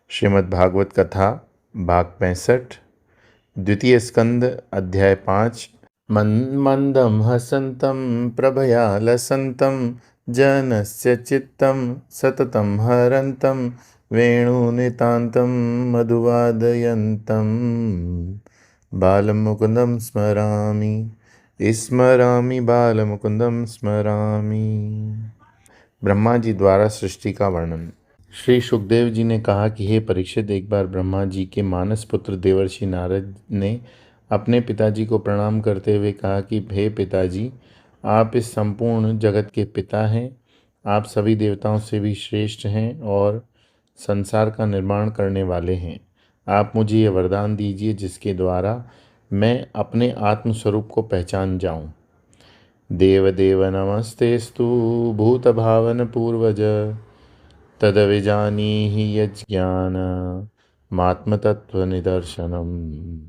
श्रीमद् भागवत कथा भाग 65 द्वितीय स्कंद अध्याय 5 मंदं हसन्तं प्रभया लसन्तं जनस्य चित्तं सततं हरन्तं वेणुनितान्तं मधुवादयन्तं बालमुकुन्दं स्मरामि बालमुकुन्दं स्मरामि। ब्रह्मा जी द्वारा सृष्टि का वर्णन। श्री सुखदेव जी ने कहा कि हे परीक्षित, एक बार ब्रह्मा जी के मानस पुत्र देवर्षि नारद ने अपने पिताजी को प्रणाम करते हुए कहा कि हे पिताजी, आप इस संपूर्ण जगत के पिता हैं, आप सभी देवताओं से भी श्रेष्ठ हैं और संसार का निर्माण करने वाले हैं। आप मुझे ये वरदान दीजिए जिसके द्वारा मैं अपने आत्मस्वरूप को पहचान जाऊं। देवदेव नमस्तेस्तु भूतभावन पूर्वज तदविजानीहि यज्ञानमात्मतत्त्वनिदर्शनम्।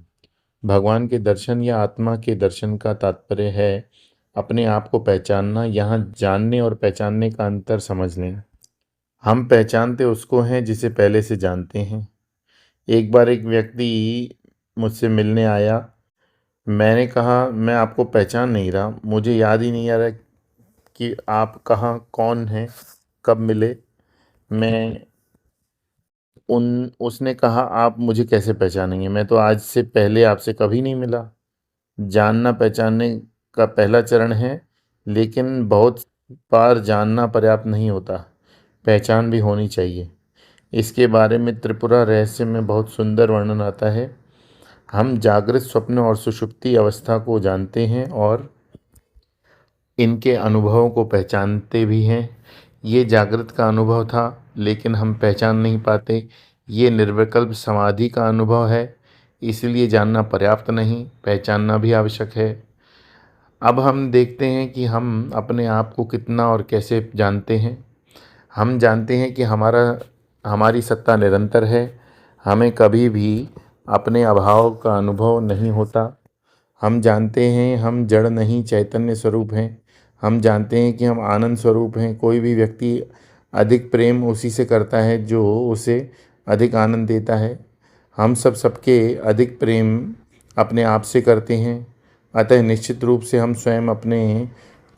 भगवान के दर्शन या आत्मा के दर्शन का तात्पर्य है अपने आप को पहचानना। यहाँ जानने और पहचानने का अंतर समझ लें। हम पहचानते उसको हैं जिसे पहले से जानते हैं। एक बार एक व्यक्ति मुझसे मिलने आया। मैंने कहा मैं आपको पहचान नहीं रहा, मुझे याद ही नहीं आ रहा कि आप कहाँ कौन हैं, कब मिले। उसने कहा आप मुझे कैसे पहचानेंगे, मैं तो आज से पहले आपसे कभी नहीं मिला। जानना पहचानने का पहला चरण है, लेकिन बहुत बार जानना पर्याप्त नहीं होता, पहचान भी होनी चाहिए। इसके बारे में त्रिपुरा रहस्य में बहुत सुंदर वर्णन आता है। हम जागृत, स्वप्न और सुषुप्ति अवस्था को जानते हैं और इनके अनुभवों को पहचानते भी हैं। ये जागृत का अनुभव था, लेकिन हम पहचान नहीं पाते। ये निर्विकल्प समाधि का अनुभव है, इसलिए जानना पर्याप्त नहीं, पहचानना भी आवश्यक है। अब हम देखते हैं कि हम अपने आप को कितना और कैसे जानते हैं। हम जानते हैं कि हमारी सत्ता निरंतर है, हमें कभी भी अपने अभाव का अनुभव नहीं होता। हम जानते हैं हम जड़ नहीं, चैतन्य स्वरूप हैं। हम जानते हैं कि हम आनंद स्वरूप हैं। कोई भी व्यक्ति अधिक प्रेम उसी से करता है जो उसे अधिक आनंद देता है। हम सबके अधिक प्रेम अपने आप से करते हैं, अतः निश्चित रूप से हम स्वयं अपने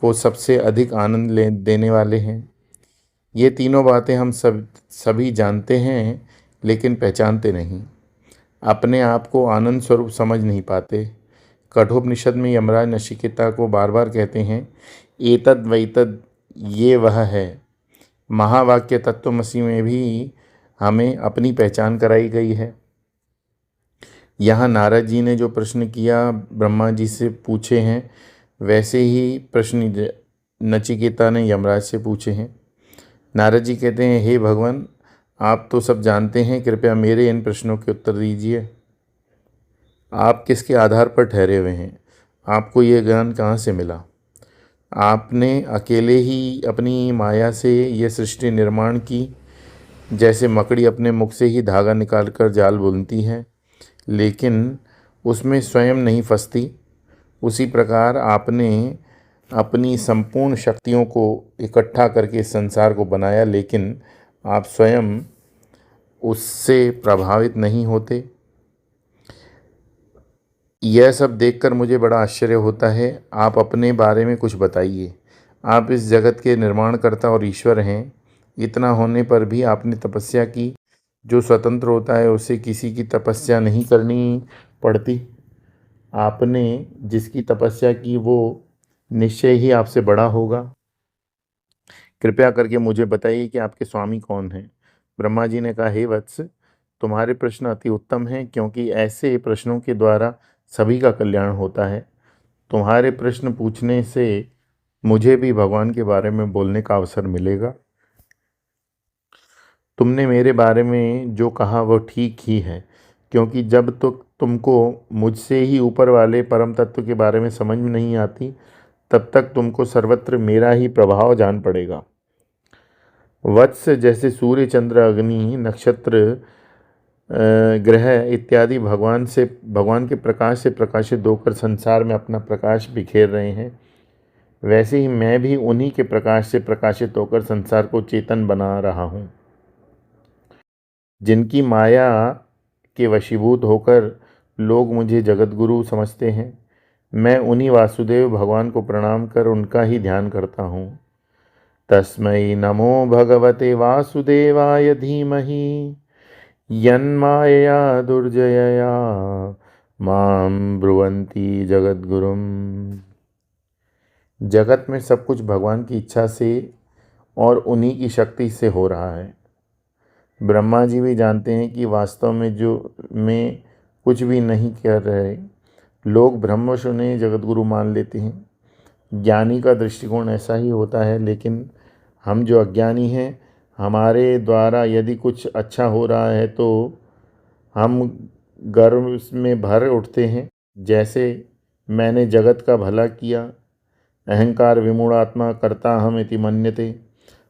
को सबसे अधिक आनंद देने वाले हैं। ये तीनों बातें हम सभी जानते हैं, लेकिन पहचानते नहीं। अपने आप को आनंद स्वरूप समझ नहीं पाते। कठोपनिषद में यमराज नचिकेता को बार बार कहते हैं, एतद वैतद, ये वह है। महावाक्य तत्वमसि में भी हमें अपनी पहचान कराई गई है। यहाँ नारद जी ने जो प्रश्न किया ब्रह्मा जी से पूछे हैं, वैसे ही प्रश्न नचिकेता ने यमराज से पूछे हैं। नारद जी कहते हैं, हे भगवान, आप तो सब जानते हैं, कृपया मेरे इन प्रश्नों के उत्तर दीजिए। आप किसके आधार पर ठहरे हुए हैं? आपको ये ज्ञान कहाँ से मिला? आपने अकेले ही अपनी माया से ये सृष्टि निर्माण की। जैसे मकड़ी अपने मुख से ही धागा निकालकर जाल बुनती है, लेकिन उसमें स्वयं नहीं फंसती, उसी प्रकार आपने अपनी संपूर्ण शक्तियों को इकट्ठा करके संसार को बनाया, लेकिन आप स्वयं उससे प्रभावित नहीं होते। यह सब देखकर मुझे बड़ा आश्चर्य होता है। आप अपने बारे में कुछ बताइए। आप इस जगत के निर्माणकर्ता और ईश्वर हैं। इतना होने पर भी आपने तपस्या की। जो स्वतंत्र होता है उसे किसी की तपस्या नहीं करनी पड़ती। आपने जिसकी तपस्या की वो निश्चय ही आपसे बड़ा होगा। कृपया करके मुझे बताइए कि आपके स्वामी कौन हैं? ब्रह्मा जी ने कहा, हे वत्स, तुम्हारे प्रश्न अति उत्तम हैं, क्योंकि ऐसे प्रश्नों के द्वारा सभी का कल्याण होता है। तुम्हारे प्रश्न पूछने से मुझे भी भगवान के बारे में बोलने का अवसर मिलेगा। तुमने मेरे बारे में जो कहा वह ठीक ही है, क्योंकि जब तक तुमको मुझसे ही ऊपर वाले परम तत्व के बारे में समझ में नहीं आती, तब तक तुमको सर्वत्र मेरा ही प्रभाव जान पड़ेगा। वत्स, जैसे सूर्य, चंद्र, अग्नि, नक्षत्र, ग्रह इत्यादि भगवान के प्रकाश से प्रकाशित होकर संसार में अपना प्रकाश बिखेर रहे हैं, वैसे ही मैं भी उन्हीं के प्रकाश से प्रकाशित होकर संसार को चेतन बना रहा हूँ। जिनकी माया के वशीभूत होकर लोग मुझे जगतगुरु समझते हैं, मैं उन्हीं वासुदेव भगवान को प्रणाम कर उनका ही ध्यान करता हूँ। तस्मै नमो भगवते वासुदेवाय धीमहि यन्मायया दुर्जयया मां ब्रुवन्ति जगद्गुरुम। जगत में सब कुछ भगवान की इच्छा से और उन्हीं की शक्ति से हो रहा है। ब्रह्मा जी भी जानते हैं कि वास्तव में में कुछ भी नहीं कर रहे। लोग ब्रह्मश उन्हें जगतगुरु मान लेते हैं। ज्ञानी का दृष्टिकोण ऐसा ही होता है, लेकिन हम जो अज्ञानी हैं, हमारे द्वारा यदि कुछ अच्छा हो रहा है तो हम गर्व में भर उठते हैं। जैसे मैंने जगत का भला किया, अहंकार विमूढ़ात्मा करता हम इति मन्यते।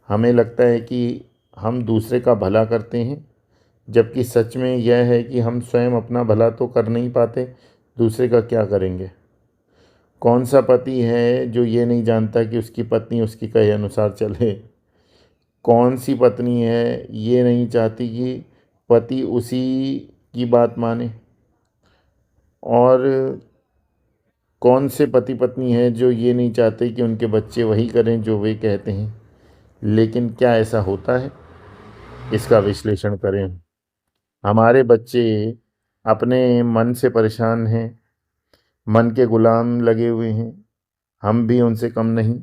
हमें लगता है कि हम दूसरे का भला करते हैं, जबकि सच में यह है कि हम स्वयं अपना भला तो कर नहीं पाते, दूसरे का क्या करेंगे। कौन सा पति है जो ये नहीं जानता कि उसकी पत्नी उसकी कहे अनुसार चले। कौन सी पत्नी है ये नहीं चाहती कि पति उसी की बात माने। और कौन से पति पत्नी है जो ये नहीं चाहते कि उनके बच्चे वही करें जो वे कहते हैं। लेकिन क्या ऐसा होता है? इसका विश्लेषण करें। हमारे बच्चे अपने मन से परेशान हैं, मन के गुलाम लगे हुए हैं। हम भी उनसे कम नहीं।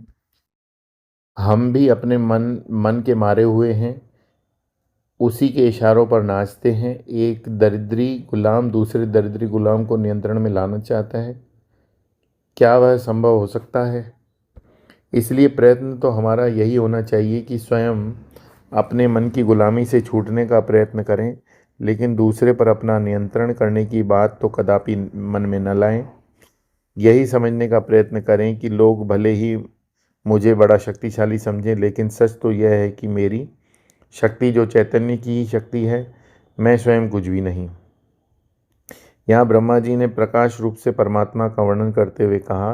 हम भी अपने मन के मारे हुए हैं, उसी के इशारों पर नाचते हैं। एक दरिद्री गुलाम दूसरे दरिद्री गुलाम को नियंत्रण में लाना चाहता है। क्या वह संभव हो सकता है? इसलिए प्रयत्न तो हमारा यही होना चाहिए कि स्वयं अपने मन की गुलामी से छूटने का प्रयत्न करें, लेकिन दूसरे पर अपना नियंत्रण करने की बात तो कदापि मन में न लाएं। यही समझने का प्रयत्न करें कि लोग भले ही मुझे बड़ा शक्तिशाली समझें, लेकिन सच तो यह है कि मेरी शक्ति जो चैतन्य की ही शक्ति है, मैं स्वयं कुछ भी नहीं। यहाँ ब्रह्मा जी ने प्रकाश रूप से परमात्मा का वर्णन करते हुए कहा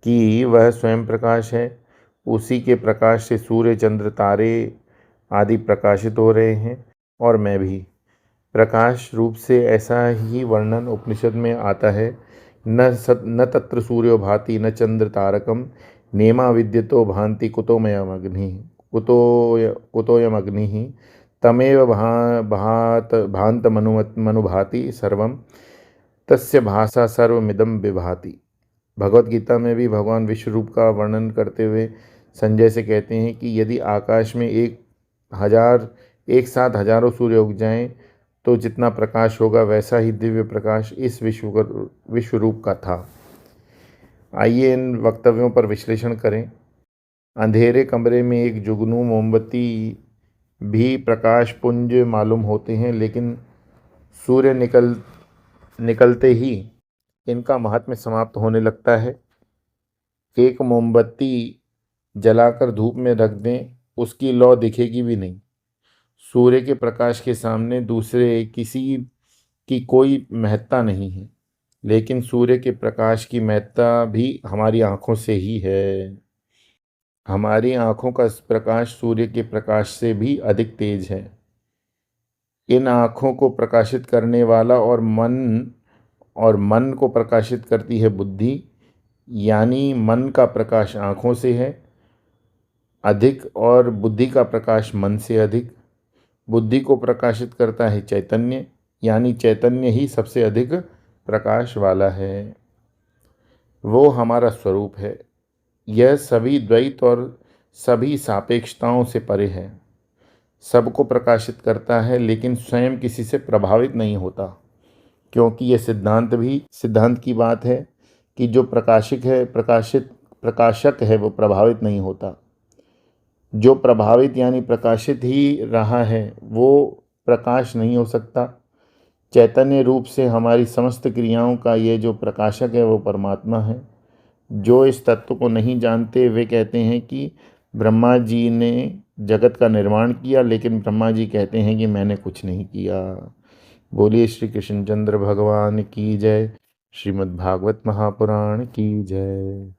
कि वह स्वयं प्रकाश है। उसी के प्रकाश से सूर्य चंद्र तारे आदि प्रकाशित हो रहे हैं, और मैं भी प्रकाश रूप से। ऐसा ही वर्णन उपनिषद में आता है। न तत्र सूर्यो भाति न चंद्र तारकम नेमा विद्यतो भांति कुतोयमग्नि तमेव भांत मनुभाति सर्वम तस्य भाषा सर्वमिदं विभाति। भगवत गीता में भी भगवान विश्व रूप का वर्णन करते हुए संजय से कहते हैं कि यदि आकाश में एक साथ हजारों सूर्य उग जाएं तो जितना प्रकाश होगा वैसा ही दिव्य प्रकाश इस विश्व रूप का था। आइए इन वक्तव्यों पर विश्लेषण करें। अंधेरे कमरे में एक जुगनू मोमबत्ती भी प्रकाश पुंज मालूम होते हैं, लेकिन सूर्य निकलते ही इनका महात्म्य समाप्त होने लगता है। एक मोमबत्ती जलाकर धूप में रख दें, उसकी लौ दिखेगी भी नहीं। सूर्य के प्रकाश के सामने दूसरे किसी की कोई महत्ता नहीं है, लेकिन सूर्य के प्रकाश की महत्ता भी हमारी आँखों से ही है। हमारी आँखों का प्रकाश सूर्य के प्रकाश से भी अधिक तेज है। इन आँखों को प्रकाशित करने वाला और मन को प्रकाशित करती है बुद्धि, यानी मन का प्रकाश आँखों से है अधिक और बुद्धि का प्रकाश मन से अधिक। बुद्धि को प्रकाशित करता है चैतन्य, यानी चैतन्य ही सबसे अधिक प्रकाश वाला है। वो हमारा स्वरूप है। यह सभी द्वैत और सभी सापेक्षताओं से परे है। सबको प्रकाशित करता है, लेकिन स्वयं किसी से प्रभावित नहीं होता, क्योंकि यह सिद्धांत की बात है कि जो प्रकाशक है वो प्रभावित नहीं होता। जो प्रभावित यानी प्रकाशित ही रहा है वो प्रकाश नहीं हो सकता। चैतन्य रूप से हमारी समस्त क्रियाओं का ये जो प्रकाशक है वो परमात्मा है। जो इस तत्व को नहीं जानते वे कहते हैं कि ब्रह्मा जी ने जगत का निर्माण किया, लेकिन ब्रह्मा जी कहते हैं कि मैंने कुछ नहीं किया। बोलिए श्री कृष्णचंद्र भगवान की जय। श्रीमद् भागवत महापुराण की जय।